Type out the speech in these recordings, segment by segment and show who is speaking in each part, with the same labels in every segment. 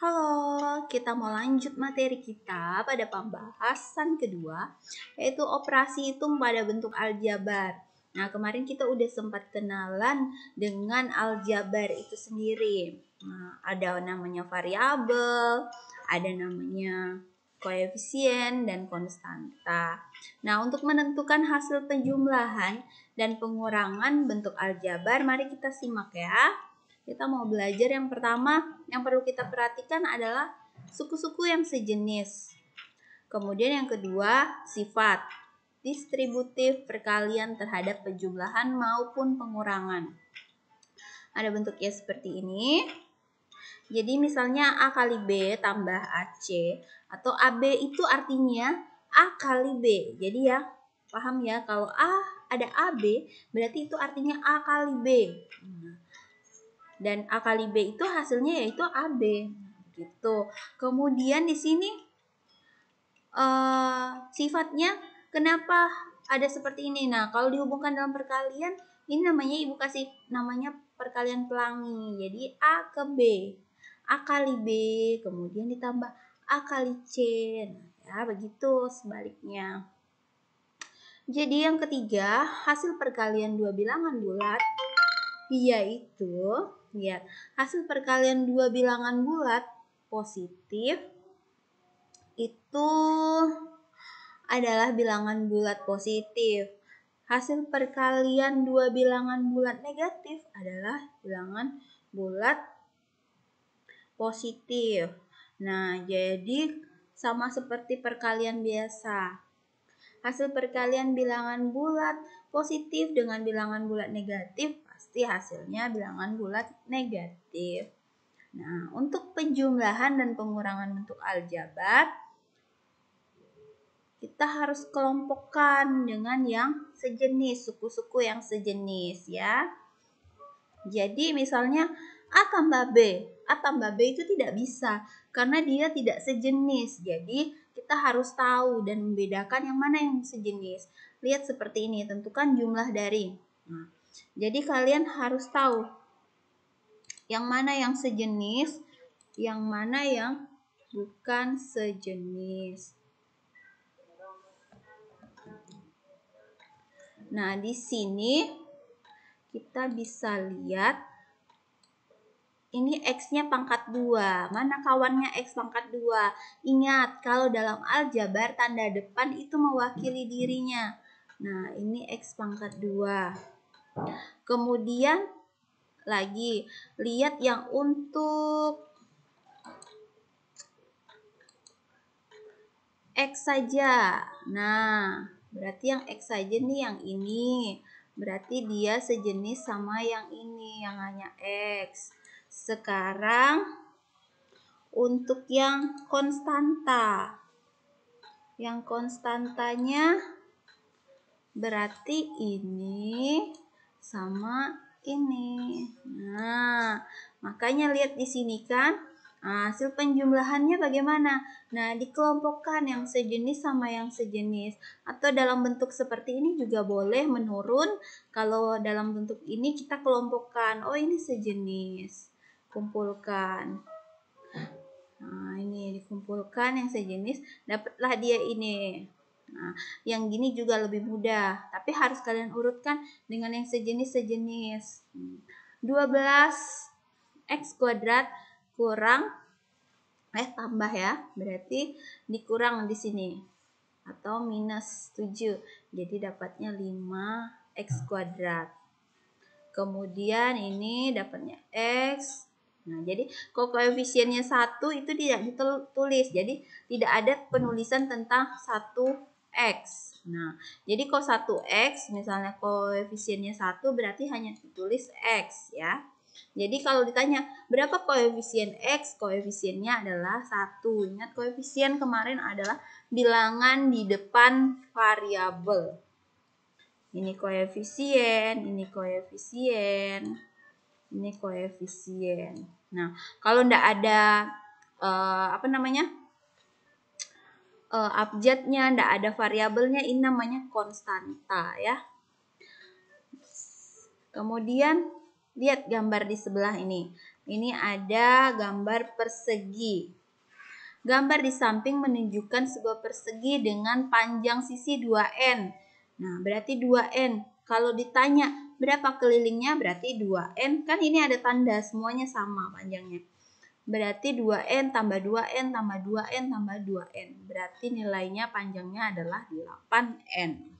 Speaker 1: Halo, kita mau lanjut materi kita pada pembahasan kedua, yaitu operasi hitung pada bentuk aljabar. Nah, kemarin kita udah sempat kenalan dengan aljabar itu sendiri. Nah, ada namanya variabel, ada namanya koefisien dan konstanta. Nah, untuk menentukan hasil penjumlahan dan pengurangan bentuk aljabar, mari kita simak ya. Kita mau belajar yang pertama, yang perlu kita perhatikan adalah suku-suku yang sejenis. Kemudian yang kedua, sifat distributif perkalian terhadap penjumlahan maupun pengurangan. Ada bentuknya seperti ini. Jadi misalnya A kali B tambah AC atau AB itu artinya A kali B. Jadi ya, paham ya, kalau A ada AB berarti itu artinya A kali B. Dan A kali B itu hasilnya yaitu AB gitu. Kemudian di sini sifatnya kenapa ada seperti ini? Nah, kalau dihubungkan dalam perkalian, ini namanya ibu kasih namanya perkalian pelangi. Jadi A ke B, A kali B, kemudian ditambah A kali C. Nah, ya begitu sebaliknya. Jadi yang ketiga, hasil perkalian dua bilangan bulat yaitu, lihat, hasil perkalian dua bilangan bulat positif itu adalah bilangan bulat positif. Hasil perkalian dua bilangan bulat negatif adalah bilangan bulat positif. Nah, jadi sama seperti perkalian biasa. Hasil perkalian bilangan bulat positif dengan bilangan bulat negatif pasti hasilnya bilangan bulat negatif. Nah, untuk penjumlahan dan pengurangan bentuk aljabar, kita harus kelompokkan dengan yang sejenis, suku-suku yang sejenis ya. Jadi misalnya A tambah B. A tambah B itu tidak bisa karena dia tidak sejenis. Jadi kita harus tahu dan membedakan yang mana yang sejenis. Lihat seperti ini, tentukan jumlah dari. Nah, jadi kalian harus tahu yang mana yang sejenis, yang mana yang bukan sejenis. Nah, di sini kita bisa lihat ini X-nya pangkat 2. Mana kawannya X pangkat 2? Ingat, kalau dalam aljabar tanda depan itu mewakili dirinya. Nah, ini X pangkat 2. Kemudian lagi, lihat yang untuk X saja. Nah, berarti yang X saja nih yang ini. Berarti dia sejenis sama yang ini, yang hanya X. Sekarang untuk yang konstanta. Yang konstantanya berarti ini sama ini. Nah, makanya lihat di sini kan. Hasil penjumlahannya bagaimana? Nah, dikelompokkan yang sejenis sama yang sejenis. Atau dalam bentuk seperti ini juga boleh menurun. Kalau dalam bentuk ini kita kelompokkan. Oh, ini sejenis. Kumpulkan. Nah, ini dikumpulkan yang sejenis. Dapatlah dia ini. Nah, yang gini juga lebih mudah. Tapi harus kalian urutkan dengan yang sejenis-sejenis. 12x kuadrat kurang tambah ya, berarti dikurang di sini atau minus 7, jadi dapatnya 5x kuadrat. Kemudian ini dapatnya x. Nah, jadi kalau koefisiennya 1 itu tidak ditulis, jadi tidak ada penulisan tentang 1x. Nah, jadi kalau 1x misalnya koefisiennya 1 berarti hanya ditulis x ya. Jadi kalau ditanya berapa koefisien X, koefisiennya adalah 1. Ingat koefisien kemarin adalah bilangan di depan variabel. Ini koefisien, ini koefisien, ini koefisien. Nah, kalau tidak ada abjadnya, tidak ada variabelnya, ini namanya konstanta ya. Kemudian lihat gambar di sebelah ini. Ini ada gambar persegi. Gambar di samping menunjukkan sebuah persegi dengan panjang sisi 2n. Nah, berarti 2n. Kalau ditanya berapa kelilingnya, berarti 2n. Kan ini ada tanda, semuanya sama panjangnya. Berarti 2n tambah 2n tambah 2n tambah 2n. Berarti nilainya panjangnya adalah 8n.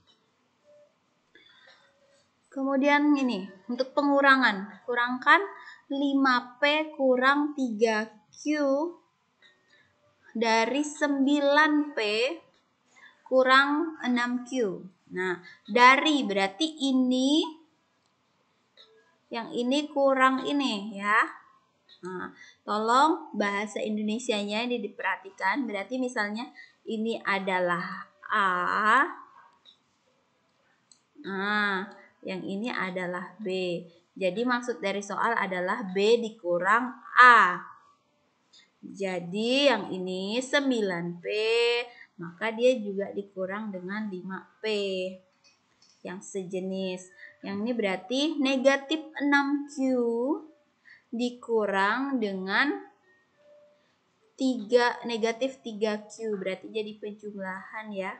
Speaker 1: Kemudian ini, untuk pengurangan. Kurangkan 5P kurang 3Q dari 9P kurang 6Q. Nah, dari berarti ini, yang ini kurang ini ya. Nah, tolong bahasa Indonesianya ini diperhatikan. Berarti misalnya ini adalah A. Nah, yang ini adalah B. Jadi maksud dari soal adalah B dikurang A. Jadi yang ini 9P, maka dia juga dikurang dengan 5P. Yang sejenis. Yang ini berarti negatif 6Q dikurang dengan negatif 3Q. Berarti jadi penjumlahan ya.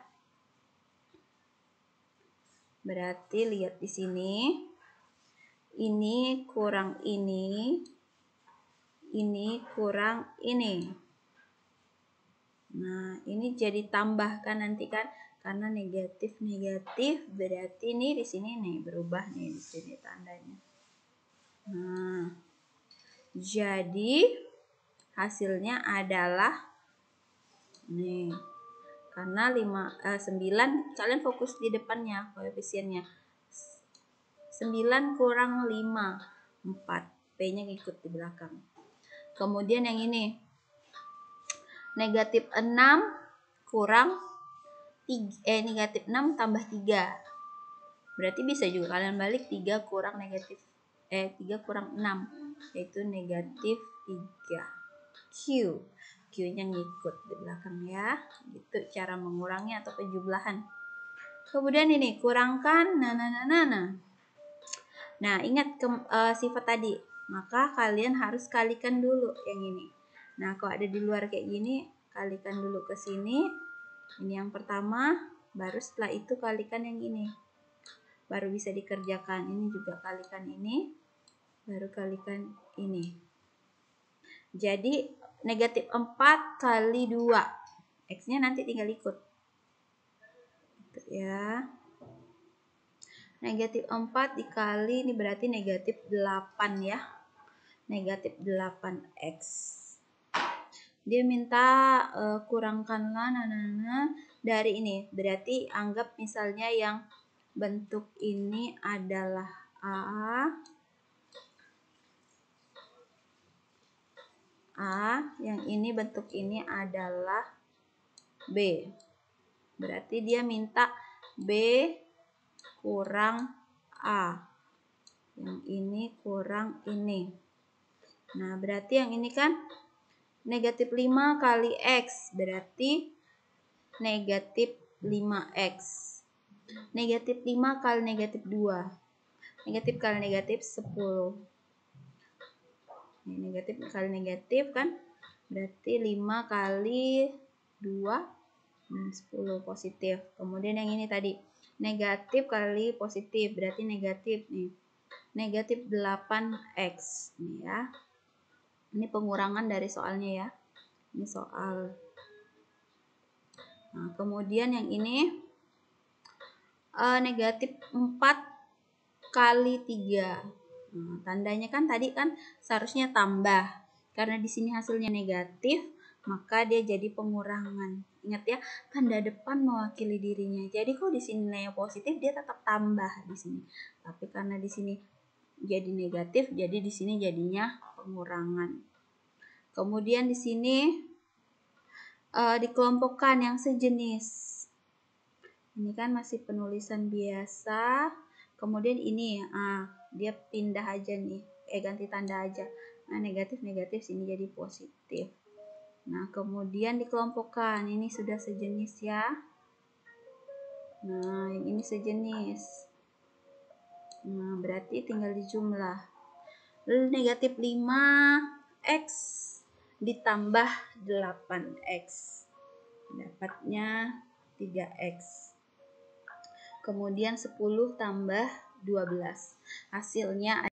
Speaker 1: Berarti lihat di sini. Ini kurang ini kurang ini. Nah, ini jadi tambahkan nanti kan, karena negatif berarti ini di sini nih berubah nih di sini tandanya. Nah, jadi hasilnya adalah nih. Karena 9 kalian fokus di depannya koefisiennya. 9 kurang 5, 4. P-nya ikut di belakang. Kemudian yang ini. Negatif 6 kurang 3, negatif 6 tambah 3. Berarti bisa juga kalian balik 3 kurang negatif 3 kurang 6, yaitu negatif 3. Q-nya ngikut di belakang ya. Itu cara mengurangi atau penjumlahan. Kemudian ini kurangkan Nah, ingat sifat tadi. Maka kalian harus kalikan dulu yang ini. Nah, kalau ada di luar kayak gini, kalikan dulu ke sini. Ini yang pertama, baru setelah itu kalikan yang ini. Baru bisa dikerjakan. Ini juga kalikan ini, baru kalikan ini. Jadi, negatif 4 kali 2. X-nya nanti tinggal ikut. Gitu ya. Negatif 4 dikali, ini berarti negatif 8 ya. Negatif 8X. Dia minta kurangkanlah dari ini. Berarti anggap misalnya yang bentuk ini adalah A, yang ini bentuk ini adalah B. Berarti dia minta B kurang A. Yang ini kurang ini. Nah, berarti yang ini kan negatif 5 kali X. Berarti negatif 5X. Negatif 5 kali negatif 2. Negatif kali negatif 10. Ini negatif kali negatif kan. Berarti 5 kali 2. 10 positif. Kemudian yang ini tadi. Negatif kali positif. Berarti negatif nih. Negatif 8X. Nih ya. Ini pengurangan dari soalnya ya. Ini soal. Nah, kemudian yang ini negatif 4 kali 3. Nah, tandanya kan tadi kan seharusnya tambah. Karena di sini hasilnya negatif, maka dia jadi pengurangan. Ingat ya, tanda depan mewakili dirinya. Jadi kalau di sini nilainya positif, dia tetap tambah di sini. Tapi karena di sini jadi negatif, jadi di sini jadinya pengurangan. Kemudian di sini dikelompokkan yang sejenis. Ini kan masih penulisan biasa. Kemudian ini dia pindah aja nih. Ganti tanda aja. Nah, negatif sini jadi positif. Nah, kemudian dikelompokkan. Ini sudah sejenis ya. Nah, yang ini sejenis. Nah, berarti tinggal dijumlah. Lalu negatif 5x ditambah 8x. Dapatnya 3x. Kemudian 10 tambah 12. Hasilnya